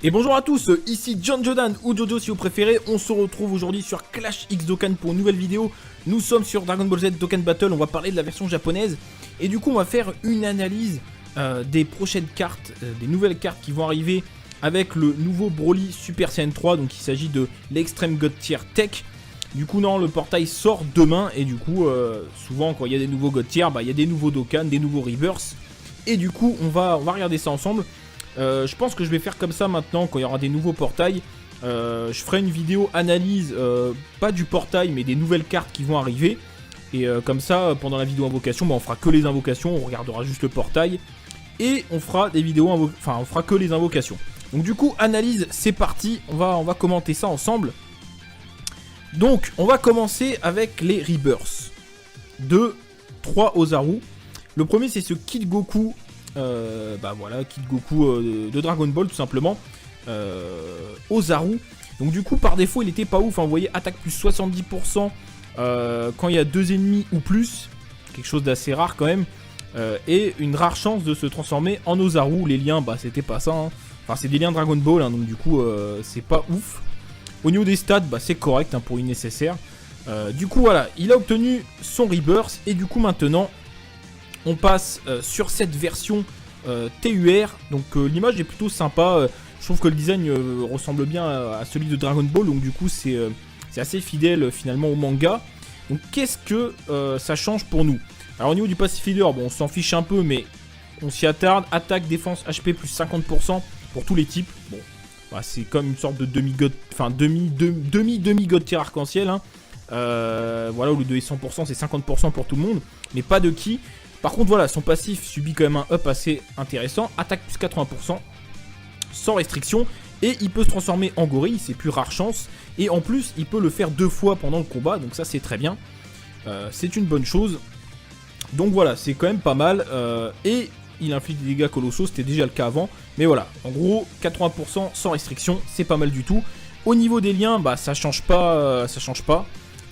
Et bonjour à tous, ici John Jodan ou Jojo si vous préférez. On se retrouve aujourd'hui sur Clash X Dokkan pour une nouvelle vidéo. Nous sommes sur Dragon Ball Z Dokkan Battle, on va parler de la version japonaise. Et du coup on va faire une analyse des prochaines cartes, des nouvelles cartes qui vont arriver avec le nouveau Broly Super Saiyan 3. Donc il s'agit de l'Extreme God Tier Tech. Du coup non, le portail sort demain et du coup souvent quand il y a des nouveaux God Tier, il y a des nouveaux Dokkan, des nouveaux Rebirths. Et du coup on va regarder ça ensemble. Je pense que je vais faire comme ça maintenant quand il y aura des nouveaux portails. Je ferai une vidéo analyse, pas du portail mais des nouvelles cartes qui vont arriver. Et comme ça, pendant la vidéo invocation, on fera que les invocations, on regardera juste le portail. Et on fera des vidéos, on fera que les invocations. Donc du coup, analyse, c'est parti, on va commenter ça ensemble. Donc, on va commencer avec les Rebirths de 3 Ozaru. Le premier, c'est ce Kid Goku. Voilà, Kid Goku de Dragon Ball tout simplement. Ozaru. Donc du coup par défaut il était pas ouf, hein. Vous voyez attaque plus 70% quand il y a 2 ennemis ou plus. Quelque chose d'assez rare quand même. Et une rare chance de se transformer en Ozaru. Les liens c'était pas ça, hein. Enfin c'est des liens Dragon Ball, hein, donc du coup c'est pas ouf. Au niveau des stats c'est correct, hein, pour une nécessaire. Du coup voilà, il a obtenu son Rebirth. Et du coup maintenant on passe sur cette version TUR. Donc l'image est plutôt sympa. Je trouve que le design ressemble bien à celui de Dragon Ball. Donc du coup c'est assez fidèle finalement au manga. Donc qu'est-ce que ça change pour nous? Alors au niveau du Passive Feeder, on s'en fiche un peu mais on s'y attarde. Attaque, défense, HP plus 50% pour tous les types. Bon, c'est comme une sorte de demi-god, enfin demi-god tier arc-en-ciel, hein. Voilà, au lieu de 100% c'est 50% pour tout le monde. Mais pas de ki. Par contre voilà, son passif subit quand même un up assez intéressant. Attaque plus 80%, sans restriction. Et il peut se transformer en gorille, c'est plus rare chance. Et en plus, il peut le faire 2 fois pendant le combat. Donc ça c'est très bien. C'est une bonne chose. Donc voilà, c'est quand même pas mal. Et il inflige des dégâts colossaux, c'était déjà le cas avant. Mais voilà, en gros, 80% sans restriction, c'est pas mal du tout. Au niveau des liens, ça change pas.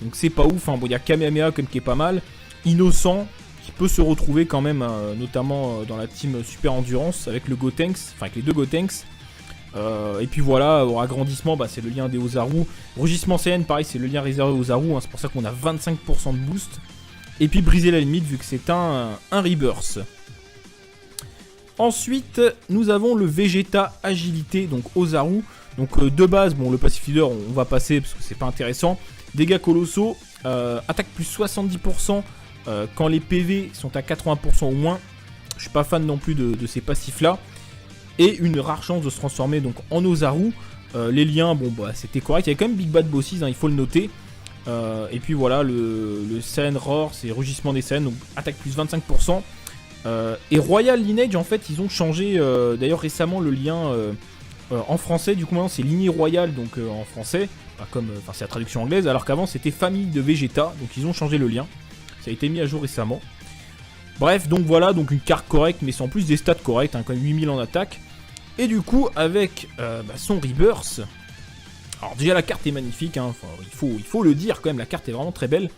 Donc c'est pas ouf, hein. Bon, il y a Kamehameha comme qui est pas mal. Innocent, qui peut se retrouver quand même, notamment dans la team Super Endurance avec le Gotenks, enfin avec les deux Gotenks. Et puis voilà, au agrandissement, c'est le lien des Ozaru. Rugissement Saiyan, pareil, c'est le lien réservé aux Ozaru, hein, c'est pour ça qu'on a 25% de boost. Et puis briser la limite vu que c'est un Rebirth. Ensuite, nous avons le Vegeta Agilité, donc Ozaru. Donc de base, le Passive Feeder, on va passer parce que c'est pas intéressant. Dégâts colossaux, attaque plus 70%. Quand les PV sont à 80% ou moins. Je suis pas fan non plus de ces passifs là. Et une rare chance de se transformer donc en Ozaru. Les liens, c'était correct. Il y avait quand même Big Bad Bosses, hein, il faut le noter. Et puis voilà, le Saiyan Roar, c'est rugissement des Saiyans, donc attaque plus 25%. Et Royal Lineage, en fait, ils ont changé récemment le lien en français. Du coup, maintenant c'est lignée royale, donc en français, c'est la traduction anglaise, alors qu'avant c'était famille de Vegeta, donc ils ont changé le lien. Ça a été mis à jour récemment. Bref, donc voilà, donc une carte correcte, mais sans plus des stats correctes, hein, quand même 8000 en attaque. Et du coup, avec son Rebirth, alors déjà la carte est magnifique, hein, il faut le dire quand même, la carte est vraiment très belle.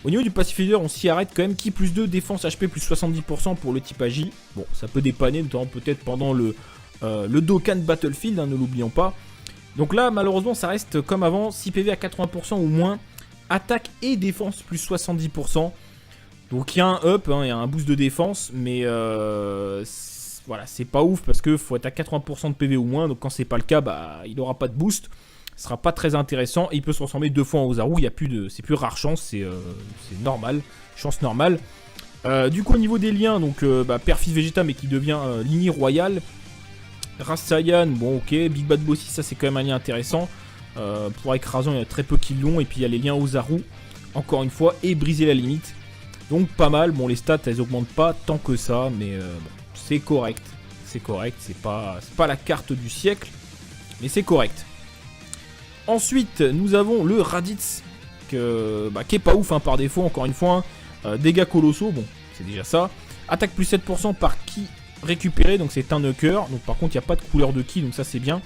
Au niveau du Passive Feeder, on s'y arrête quand même, Ki plus 2, défense HP plus 70% pour le type Agi. Bon, ça peut dépanner, notamment peut-être pendant le Dokkan Battlefield, hein, ne l'oublions pas. Donc là, malheureusement, ça reste comme avant, 6 PV à 80% ou moins. Attaque et défense plus 70%. Donc il y a un up, hein, il y a un boost de défense, mais voilà, c'est pas ouf parce que faut être à 80% de PV ou moins. Donc quand c'est pas le cas, il n'aura pas de boost. Ce sera pas très intéressant. Et il peut se transformer 2 fois en Ozaru. C'est plus rare chance, c'est normal, chance normale. Du coup au niveau des liens, donc Père-Fils Vegeta mais qui devient lignée royale. Race Saiyan, bon ok, Big Bad Bosses, ça c'est quand même un lien intéressant. Pour écrasant, il y a très peu qui l'ont. Et puis il y a les liens Ozaru, encore une fois, et briser la limite. Donc pas mal. Bon, les stats elles augmentent pas tant que ça, mais c'est correct. C'est correct, c'est pas la carte du siècle, mais c'est correct. Ensuite, nous avons le Raditz, qui est pas ouf, hein, par défaut, encore une fois. Hein. Dégâts colossaux, bon, c'est déjà ça. Attaque plus 7% par ki récupéré, donc c'est un knocker. Donc par contre, il n'y a pas de couleur de ki, donc ça c'est bien.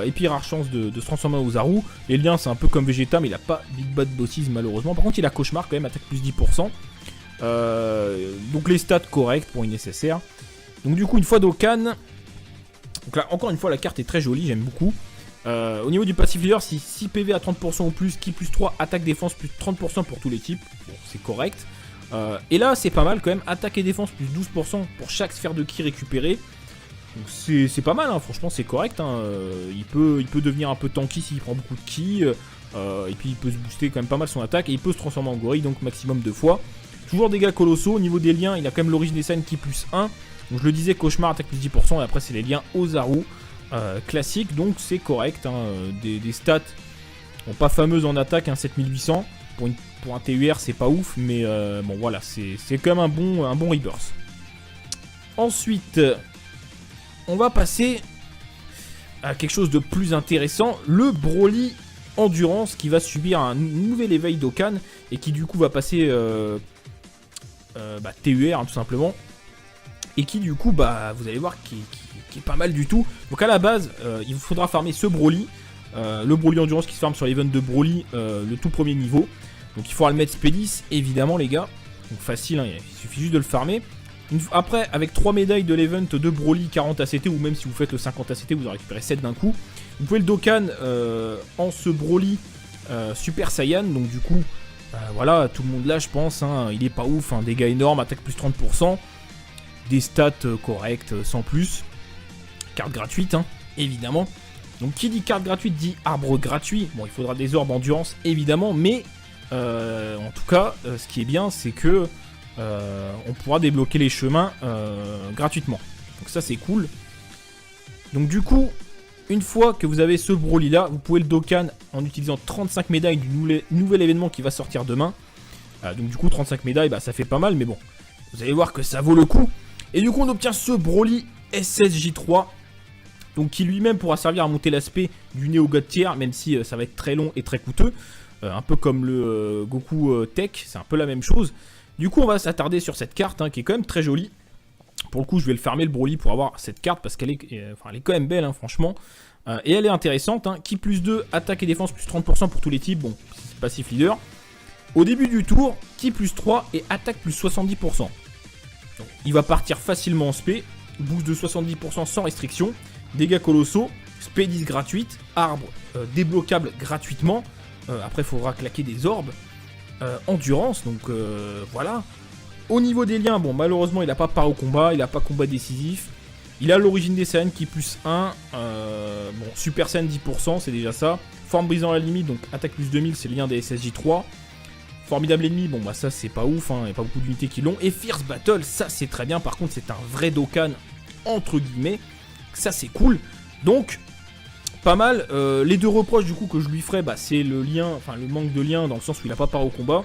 Et puis rare chance de se transformer en Ozaru. Les liens c'est un peu comme Vegeta mais il a pas Big Bad Bosses malheureusement. Par contre il a Cauchemar quand même, attaque plus 10%. Donc les stats corrects pour une nécessaire. Donc du coup une fois Dokkan, Donc là, encore une fois, la carte est très jolie, j'aime beaucoup. Au niveau du passif leader, si 6 PV à 30% ou plus, ki plus 3, attaque défense plus 30% pour tous les types. Bon, c'est correct. Et là, c'est pas mal quand même. Attaque et défense plus 12% pour chaque sphère de ki récupérée. Donc c'est pas mal, hein. Franchement, c'est correct. Hein. Il peut devenir un peu tanky s'il prend beaucoup de ki. Et puis il peut se booster quand même pas mal son attaque. Et il peut se transformer en gorille, donc maximum 2 fois. Toujours dégâts colossaux. Au niveau des liens, il a quand même l'origine des signes ki plus 1. Donc je le disais, cauchemar, attaque plus 10%. Et après, c'est les liens Ozaru. Classique, donc c'est correct, hein, des stats bon, pas fameuses en attaque, hein, 7800 pour un TUR, c'est pas ouf, mais bon voilà, c'est quand même un bon rebirth. Ensuite, on va passer à quelque chose de plus intéressant, le Broly Endurance qui va subir un nouvel éveil d'Okan et qui du coup va passer TUR, hein, tout simplement, et qui du coup vous allez voir qui est pas mal du tout. Donc à la base, il vous faudra farmer ce Broly, le Broly Endurance qui se farme sur l'event de Broly, le tout premier niveau. Donc il faudra le mettre Spédis, évidemment les gars. Donc facile, hein, il suffit juste de le farmer. Après, avec 3 médailles de l'event de Broly 40 ACT, ou même si vous faites le 50 ACT, vous en récupérez 7 d'un coup. Vous pouvez le Dokkan en ce Broly Super Saiyan, donc du coup, voilà, tout le monde là je pense, hein, il est pas ouf, hein, dégâts énormes, attaque plus 30%, des stats correctes sans plus. Carte gratuite, hein, évidemment. Donc qui dit carte gratuite dit arbre gratuit. Bon, il faudra des orbes endurance, évidemment, mais en tout cas, ce qui est bien, c'est que on pourra débloquer les chemins gratuitement. Donc ça, c'est cool. Donc du coup, une fois que vous avez ce Broly là, vous pouvez le Dokkan en utilisant 35 médailles du nouvel événement qui va sortir demain. Donc du coup, 35 médailles, ça fait pas mal, mais bon, vous allez voir que ça vaut le coup. Et du coup, on obtient ce Broly SSJ3. Donc qui lui-même pourra servir à monter l'aspect du Neo God Tier, même si ça va être très long et très coûteux. Un peu comme le Goku Tech, c'est un peu la même chose. Du coup on va s'attarder sur cette carte, hein, qui est quand même très jolie. Pour le coup je vais le farmer le Broly pour avoir cette carte, parce qu'elle est, elle est quand même belle, hein, franchement. Et elle est intéressante, hein. Ki plus 2, attaque et défense plus 30% pour tous les types, bon, c'est passif leader. Au début du tour, Ki plus 3 et attaque plus 70%. Donc, il va partir facilement en spé, boost de 70% sans restriction. Dégâts colossaux, Spédis gratuite, arbre débloquable gratuitement. Après, il faudra claquer des orbes. Endurance, donc voilà. Au niveau des liens, bon, malheureusement, il n'a pas part au combat, il n'a pas combat décisif. Il a l'origine des Saiyans qui plus 1. Bon, Super Saiyan 10%, c'est déjà ça. Forme brisant à la limite, donc attaque plus 2000, c'est le lien des SSJ3. Formidable ennemi, bon, ça c'est pas ouf, hein, il n'y a pas beaucoup d'unités qui l'ont. Et Fierce Battle, ça c'est très bien, par contre, c'est un vrai Dokkan, entre guillemets. Ça c'est cool, donc pas mal. Les deux reproches du coup que je lui ferai, c'est le lien, enfin le manque de lien dans le sens où il n'a pas part au combat,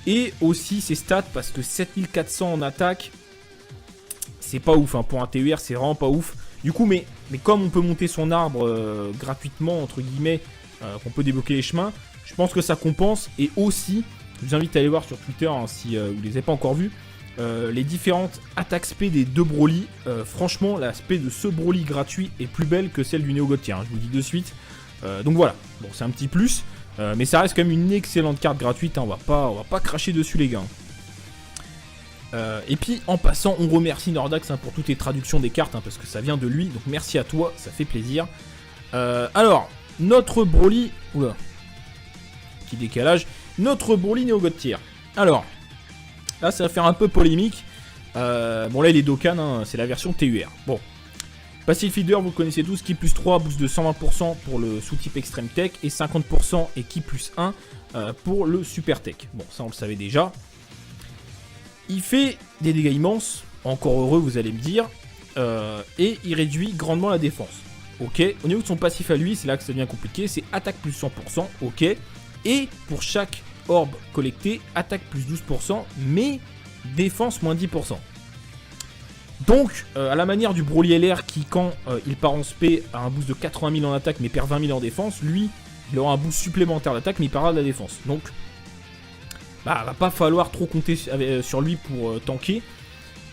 et aussi ses stats, parce que 7400 en attaque, c'est pas ouf, hein. Pour un TUR c'est vraiment pas ouf. Du coup, mais comme on peut monter son arbre gratuitement entre guillemets, qu'on peut débloquer les chemins, je pense que ça compense. Et aussi, je vous invite à aller voir sur Twitter, hein, si vous les avez pas encore vus. Les différentes attaques spé des deux Broly, franchement l'aspect de ce Broly gratuit est plus belle que celle du Neo God Tier, hein, je vous le dis de suite. Donc voilà, bon c'est un petit plus, mais ça reste quand même une excellente carte gratuite, hein, on va pas cracher dessus les gars. Et puis en passant, on remercie Nordax, hein, pour toutes les traductions des cartes, hein, parce que ça vient de lui, donc merci à toi, ça fait plaisir. Alors, notre Broly, oula, petit décalage, notre Broly Neo God Tier. Alors, là, ça va faire un peu polémique. Bon, là, il est Dokkan, hein, c'est la version TUR. Bon. Passif Leader, vous le connaissez tous. Ki plus 3, boost de 120% pour le sous-type Extreme Tech. Et 50% et Ki plus 1 pour le Super Tech. Bon, ça, on le savait déjà. Il fait des dégâts immenses. Encore heureux, vous allez me dire. Et il réduit grandement la défense. Ok. Au niveau de son passif à lui, c'est là que ça devient compliqué. C'est attaque plus 100%. Ok. Et pour chaque orbe collecté, attaque plus 12%, mais défense moins 10%. Donc, à la manière du Broly LR qui, quand il part en spé, a un boost de 80 000 en attaque, mais perd 20 000 en défense, lui, il aura un boost supplémentaire d'attaque, mais il perdra de la défense. Donc, va pas falloir trop compter sur lui pour tanker.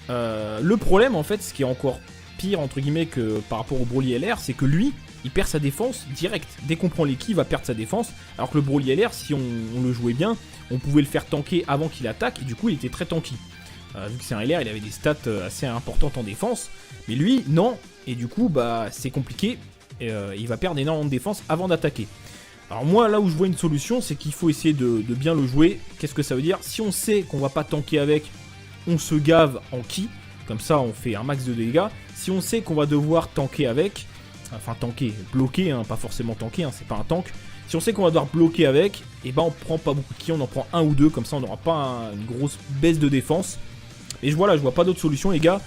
Le problème, en fait, ce qui est encore pire, entre guillemets, que par rapport au Broly LR, c'est que lui, il perd sa défense direct. Dès qu'on prend les ki, il va perdre sa défense. Alors que le Broly LR, si on le jouait bien, on pouvait le faire tanker avant qu'il attaque, et du coup, il était très tanky. Vu que c'est un LR, il avait des stats assez importantes en défense. Mais lui, non. Et du coup, bah, c'est compliqué. Et, il va perdre énormément de défense avant d'attaquer. Alors moi, là où je vois une solution, c'est qu'il faut essayer de bien le jouer. Qu'est-ce que ça veut dire? Si on sait qu'on va pas tanker avec, on se gave en ki. Comme ça, on fait un max de dégâts. Si on sait qu'on va devoir tanker avec, enfin tanker, bloquer, hein, pas forcément tanker, hein, c'est pas un tank. Si on sait qu'on va devoir bloquer avec, et ben on prend pas beaucoup de ki, on en prend un ou deux, comme ça on n'aura pas une grosse baisse de défense. Et voilà, je vois pas d'autre solution les gars.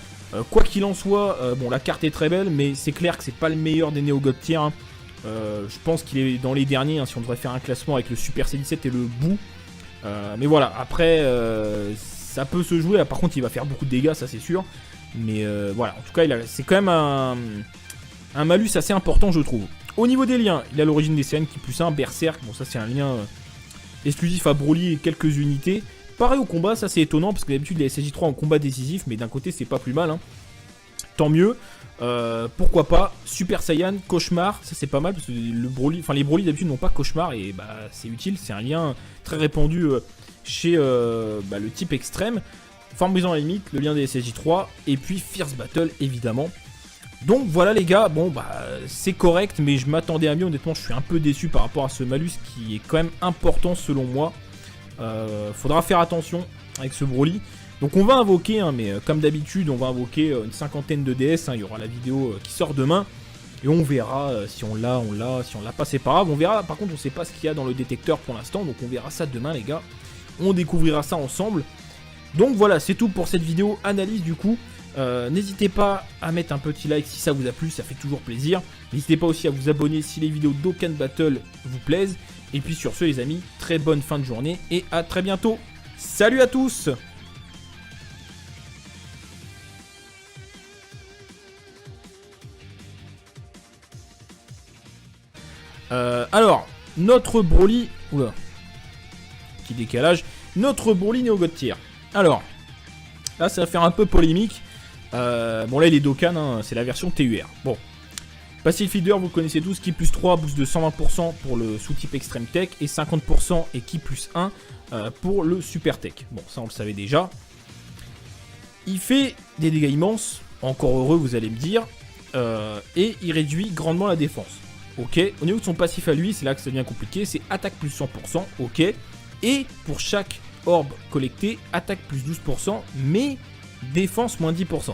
Quoi qu'il en soit, bon la carte est très belle, mais c'est clair que c'est pas le meilleur des néo-god tier. Hein. Je pense qu'il est dans les derniers, hein, si on devrait faire un classement avec le Super C17 et le bout. Mais voilà, après, ça peut se jouer. Par contre, il va faire beaucoup de dégâts, ça c'est sûr. Mais voilà, en tout cas, c'est quand même un malus assez important, je trouve. Au niveau des liens, il a l'origine des CN qui plus 1, Berserk. Bon, ça c'est un lien exclusif à Broly et quelques unités. Pareil au combat, ça c'est étonnant parce que d'habitude les SSJ3 en combat décisif, mais d'un côté c'est pas plus mal. Hein. Tant mieux. Pourquoi pas Super Saiyan, Cauchemar, ça c'est pas mal parce que le Broly, enfin les Broly d'habitude n'ont pas Cauchemar et bah c'est utile, c'est un lien très répandu chez le type extrême. Forme brisant à la limite, le lien des SSJ3 et puis Fierce Battle évidemment. Donc voilà les gars, bon bah c'est correct mais je m'attendais à mieux, honnêtement je suis un peu déçu par rapport à ce malus qui est quand même important selon moi. Faudra faire attention avec ce Broly. Donc on va invoquer, hein, mais comme d'habitude, on va invoquer une cinquantaine de DS. Hein, il y aura la vidéo qui sort demain. Et on verra si on l'a, si on l'a pas, c'est pas grave. On verra, par contre, on sait pas ce qu'il y a dans le détecteur pour l'instant. Donc on verra ça demain, les gars. On découvrira ça ensemble. Donc voilà, c'est tout pour cette vidéo analyse du coup. N'hésitez pas à mettre un petit like si ça vous a plu, ça fait toujours plaisir. N'hésitez pas aussi à vous abonner si les vidéos d'Okan Battle vous plaisent. Et puis sur ce, les amis, très bonne fin de journée et à très bientôt. Salut à tous! Alors, notre Broly... Oula. Petit décalage. Notre Broly néo-god tier. Alors, là, ça va faire un peu polémique. Bon, là, il est Dokkan, hein, c'est la version TUR. Bon. Passive Feeder, vous le connaissez tous. Ki plus 3, boost de 120% pour le sous-type Extreme Tech. Et 50% et Ki plus 1 pour le Super Tech. Bon, ça, on le savait déjà. Il fait des dégâts immenses. Encore heureux, vous allez me dire. Et il réduit grandement la défense. Ok, au niveau de son passif à lui, c'est là que ça devient compliqué, c'est attaque plus 100%, ok. Et pour chaque orbe collecté, attaque plus 12%, mais défense moins 10%.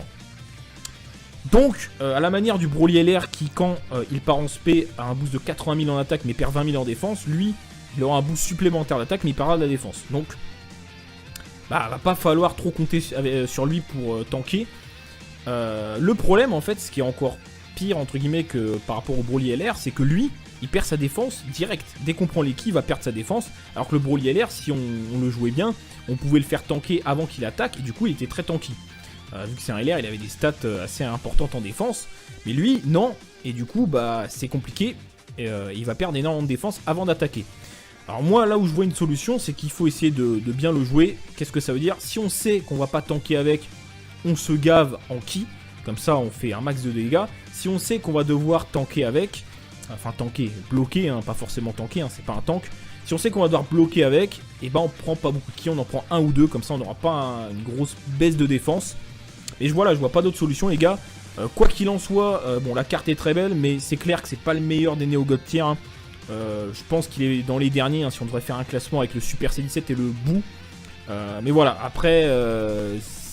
Donc, à la manière du Broly LR qui, quand il part en SP, a un boost de 80 000 en attaque, mais perd 20 000 en défense, lui, il aura un boost supplémentaire d'attaque, mais il perdra de la défense. Donc, bah, va pas falloir trop compter sur lui pour tanker. Le problème, en fait, ce qui est encore pire entre guillemets que par rapport au Broly LR, c'est que lui il perd sa défense direct. Dès qu'on prend les ki, il va perdre sa défense, alors que le Broly LR, si on le jouait bien, on pouvait le faire tanker avant qu'il attaque et du coup il était très tanky. Vu que c'est un LR, il avait des stats assez importantes en défense, mais lui non, et du coup bah c'est compliqué, et, il va perdre énormément de défense avant d'attaquer. Alors moi là où je vois une solution, c'est qu'il faut essayer de bien le jouer. Qu'est-ce que ça veut dire? Si on sait qu'on va pas tanker avec, on se gave en ki. Comme ça, on fait un max de dégâts. Si on sait qu'on va devoir tanker avec, enfin tanker, bloquer, hein, pas forcément tanker, hein, c'est pas un tank. Si on sait qu'on va devoir bloquer avec, et ben on prend pas beaucoup de ki, on en prend un ou deux, comme ça on n'aura pas une grosse baisse de défense. Et voilà, je vois pas d'autre solution les gars. Quoi qu'il en soit, bon la carte est très belle, mais c'est clair que c'est pas le meilleur des néo-god tier. Hein. Je pense qu'il est dans les derniers, hein, si on devrait faire un classement avec le Super C17 et le bout. Mais voilà, après...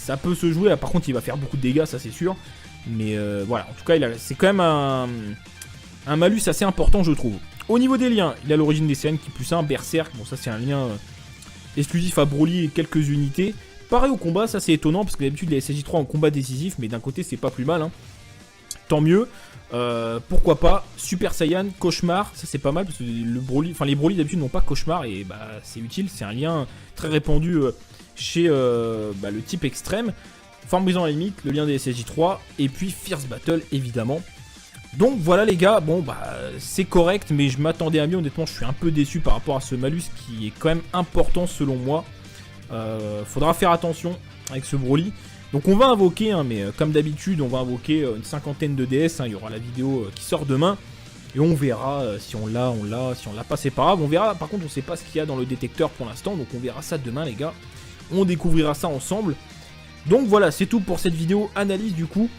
ça peut se jouer, par contre il va faire beaucoup de dégâts, ça c'est sûr. Mais voilà, en tout cas c'est quand même un malus assez important je trouve. Au niveau des liens, il a l'origine des CN qui plus 1, Berserk, bon ça c'est un lien exclusif à Broly et quelques unités. Pareil au combat, ça c'est étonnant parce que d'habitude les SSJ3 en combat décisif, mais d'un côté c'est pas plus mal. Hein. Tant mieux. Pourquoi pas Super Saiyan, Cauchemar, ça c'est pas mal parce que le Broly, enfin les Broly d'habitude n'ont pas Cauchemar et bah c'est utile, c'est un lien très répandu chez le type extrême. Forme brisant à la limite, le lien des SSJ3 et puis Fierce Battle évidemment. Donc voilà les gars, bon bah c'est correct mais je m'attendais à mieux, honnêtement je suis un peu déçu par rapport à ce malus qui est quand même important selon moi. Faudra faire attention avec ce Broly. Donc on va invoquer, hein, mais comme d'habitude on va invoquer une cinquantaine de DS, hein, il y aura la vidéo qui sort demain. Et on verra si on l'a, si on l'a pas, c'est pas grave. On verra, par contre on sait pas ce qu'il y a dans le détecteur pour l'instant, donc on verra ça demain les gars. On découvrira ça ensemble. Donc voilà, c'est tout pour cette vidéo analyse du coup.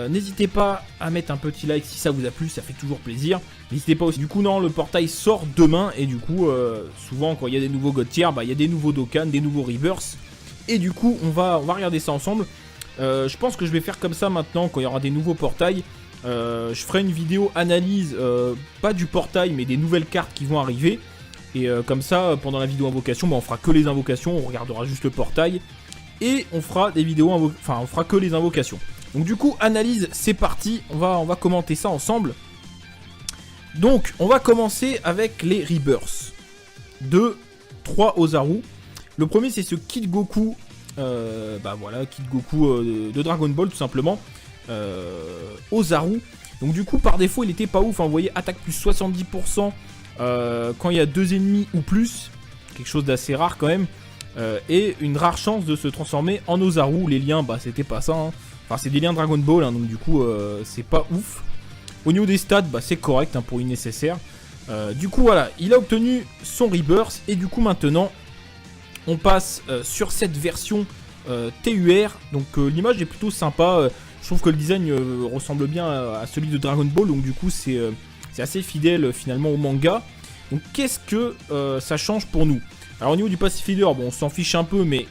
N'hésitez pas à mettre un petit like si ça vous a plu, ça fait toujours plaisir. N'hésitez pas aussi. Du coup, non, le portail sort demain et du coup, souvent quand il y a des nouveaux God Tier, il y a des nouveaux Dokkan, des nouveaux Rebirths. Et du coup, on va regarder ça ensemble. Je pense que je vais faire comme ça maintenant quand il y aura des nouveaux portails. Je ferai une vidéo analyse, pas du portail, mais des nouvelles cartes qui vont arriver. Et comme ça, pendant la vidéo invocation, on fera que les invocations, on regardera juste le portail. Et on fera des vidéos, on fera que les invocations. Donc du coup, analyse, c'est parti, on va commenter ça ensemble. Donc, on va commencer avec les Rebirths de 3 Ozaru. Le premier, c'est ce Kid Goku, Kid Goku de Dragon Ball, tout simplement. Ozaru. Donc du coup, par défaut, il était pas ouf, hein. Vous voyez, attaque plus 70% quand il y a 2 ennemis ou plus. Quelque chose d'assez rare quand même. Et une rare chance de se transformer en Ozaru. Les liens, c'était pas ça, hein. Enfin, c'est des liens Dragon Ball, hein, donc du coup, c'est pas ouf. Au niveau des stats, c'est correct, hein, pour une nécessaire. Du coup, voilà, il a obtenu son Rebirth. Et du coup, maintenant, on passe sur cette version TUR. Donc, l'image est plutôt sympa. Je trouve que le design ressemble bien à celui de Dragon Ball. Donc, du coup, c'est assez fidèle finalement au manga. Donc, qu'est-ce que ça change pour nous? Alors, au niveau du Pacific Leader, on s'en fiche un peu, mais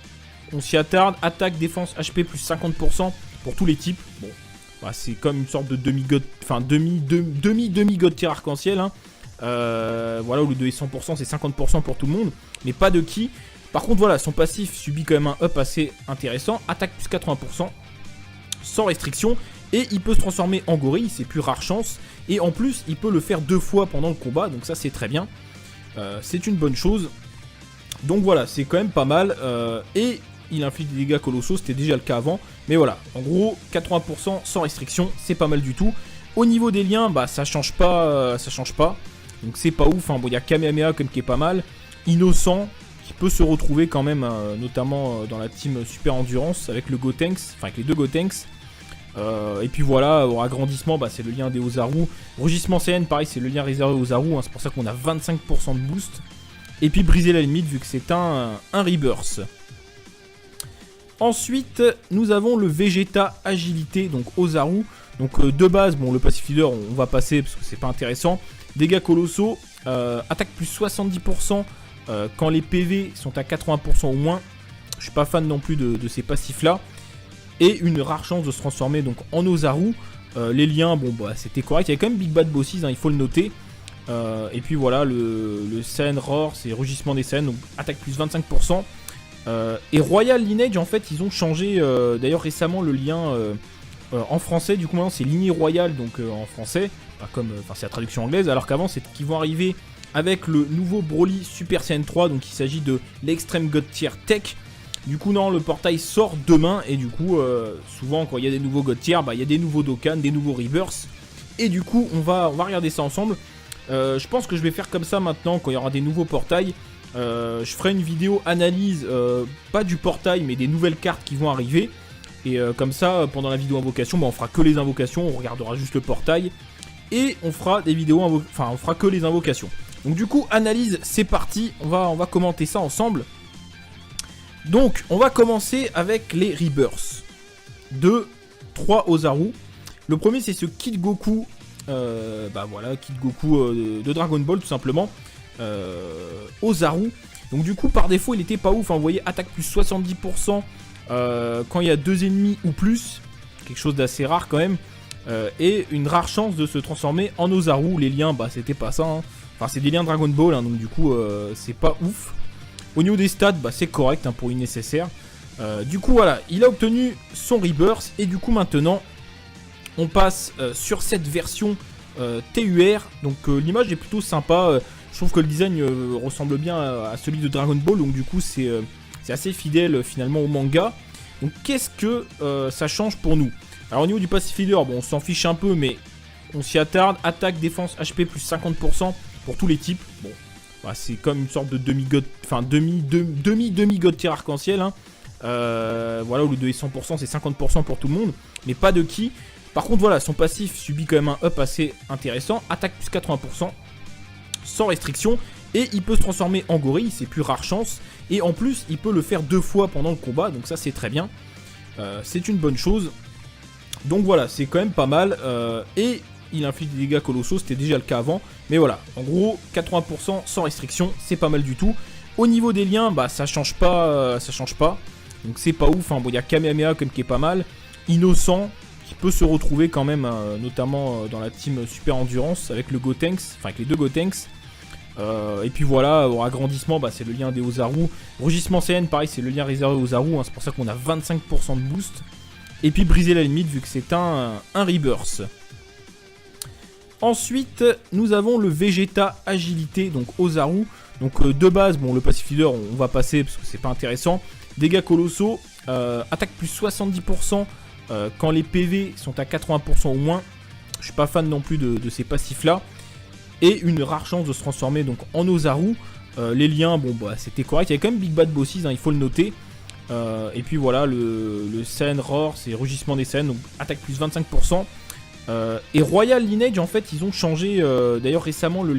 on s'y attarde. Attaque, défense, HP plus 50%. Pour tous les types, c'est comme une sorte de demi-god, enfin demi-god tier arc-en-ciel, hein. Voilà, au lieu de 100%, c'est 50% pour tout le monde, mais pas de ki. Par contre, voilà, son passif subit quand même un up assez intéressant, attaque plus 80%, sans restriction, et il peut se transformer en gorille, c'est plus rare chance, et en plus, il peut le faire 2 fois pendant le combat, donc ça c'est très bien, c'est une bonne chose. Donc voilà, c'est quand même pas mal, et il inflige des dégâts colossaux, c'était déjà le cas avant. Mais voilà, en gros, 80% sans restriction, c'est pas mal du tout. Au niveau des liens, ça change pas. Donc c'est pas ouf, hein. Il y a Kamehameha comme qui est pas mal. Innocent, qui peut se retrouver quand même, notamment dans la team Super Endurance, avec le Gotenks, enfin avec les 2 Gotenks. Et puis voilà, au agrandissement, c'est le lien des Ozaru. Rugissement Saiyan, pareil, c'est le lien réservé aux Ozaru, hein. C'est pour ça qu'on a 25% de boost. Et puis briser la limite, vu que c'est un Rebirth. Ensuite, nous avons le Vegeta Agilité, donc Ozaru. Donc de base, le Pacific Leader, on va passer parce que c'est pas intéressant. Dégâts colossaux, attaque plus 70% quand les PV sont à 80% ou moins. Je suis pas fan non plus de ces passifs-là. Et une rare chance de se transformer donc en Ozaru. Les liens, c'était correct. Il y avait quand même Big Bad Bosses, hein, il faut le noter. Et puis voilà, le Saiyan Roar, c'est Rugissement des Saiyans, donc attaque plus 25%. Et Royal Lineage, en fait, ils ont changé d'ailleurs récemment le lien en français. Du coup, maintenant c'est Lignée Royale, donc en français, c'est la traduction anglaise. Alors qu'avant, c'est qu'ils vont arriver avec le nouveau Broly Super Saiyan 3. Donc, il s'agit de l'Extreme God Tier Tech. Du coup, non, le portail sort demain. Et du coup, souvent, quand il y a des nouveaux God Tier, il y a des nouveaux Dokkan, des nouveaux Rebirths. Et du coup, on va regarder ça ensemble. Je pense que je vais faire comme ça maintenant quand il y aura des nouveaux portails. Je ferai une vidéo analyse, pas du portail, mais des nouvelles cartes qui vont arriver. Et comme ça, pendant la vidéo invocation, on fera que les invocations, on regardera juste le portail. Et on fera des vidéos, on fera que les invocations. Donc du coup, analyse, c'est parti, on va commenter ça ensemble. Donc, on va commencer avec les Rebirths de 3 Ozaru. Le premier, c'est ce Kid Goku, Kid Goku de Dragon Ball, tout simplement. Ozaru. Donc du coup, par défaut, il était pas ouf, hein. Vous voyez, attaque plus 70% quand il y a 2 ennemis ou plus. Quelque chose d'assez rare quand même. Et une rare chance de se transformer en Ozaru. Les liens, c'était pas ça, hein. Enfin, c'est des liens Dragon Ball, hein, donc du coup, c'est pas ouf. Au niveau des stats, c'est correct, hein, pour une nécessaire. Du coup, voilà, il a obtenu son Rebirth. Et du coup, maintenant, on passe sur cette version TUR. Donc, l'image est plutôt sympa. Je trouve que le design ressemble bien à celui de Dragon Ball. Donc, du coup, c'est assez fidèle finalement au manga. Donc, qu'est-ce que ça change pour nous? Alors, au niveau du Pacific Leader, on s'en fiche un peu, mais on s'y attarde. Attaque, défense, HP plus 50% pour tous les types. C'est comme une sorte de demi-god, enfin demi-god tier arc-en-ciel, hein. Voilà, au lieu de 100%, c'est 50% pour tout le monde, mais pas de ki. Par contre, voilà, son passif subit quand même un up assez intéressant. Attaque plus 80%, sans restriction. Et il peut se transformer en gorille, c'est plus rare chance. Et en plus, il peut le faire 2 fois pendant le combat, donc ça c'est très bien. c'est une bonne chose. Donc voilà, c'est quand même pas mal. Et il inflige des dégâts colossaux, c'était déjà le cas avant. Mais voilà, en gros, 80% sans restriction, c'est pas mal du tout. Au niveau des liens, bah ça change pas. Donc c'est pas ouf. Hein. Bon, il y a Kamehameha comme qui est pas mal. Innocent, qui peut se retrouver quand même, notamment dans la team Super Endurance avec le Gotenks, enfin avec les deux Gotenks. Et puis voilà, au agrandissement, bah, c'est le lien des Ozaru. Rugissement Saiyan, pareil, c'est le lien réservé aux Ozaru. Hein, c'est pour ça qu'on a 25% de boost. Et puis briser la limite vu que c'est un Rebirth. Ensuite, nous avons le Vegeta Agilité, donc Ozaru. Donc de base, bon, le Pacific Leader, on va passer parce que c'est pas intéressant. Dégâts colossaux, attaque plus 70% quand les PV sont à 80% ou moins. Je suis pas fan non plus de ces passifs là. Et une rare chance de se transformer donc en Ozaru. Les liens, bon bah c'était correct. Il y avait quand même Big Bad Bosses, hein, il faut le noter. Et puis voilà, le Saiyan Roar, c'est Rugissement des Saiyans, donc attaque plus 25%. Et Royal Lineage, en fait, ils ont changé d'ailleurs récemment le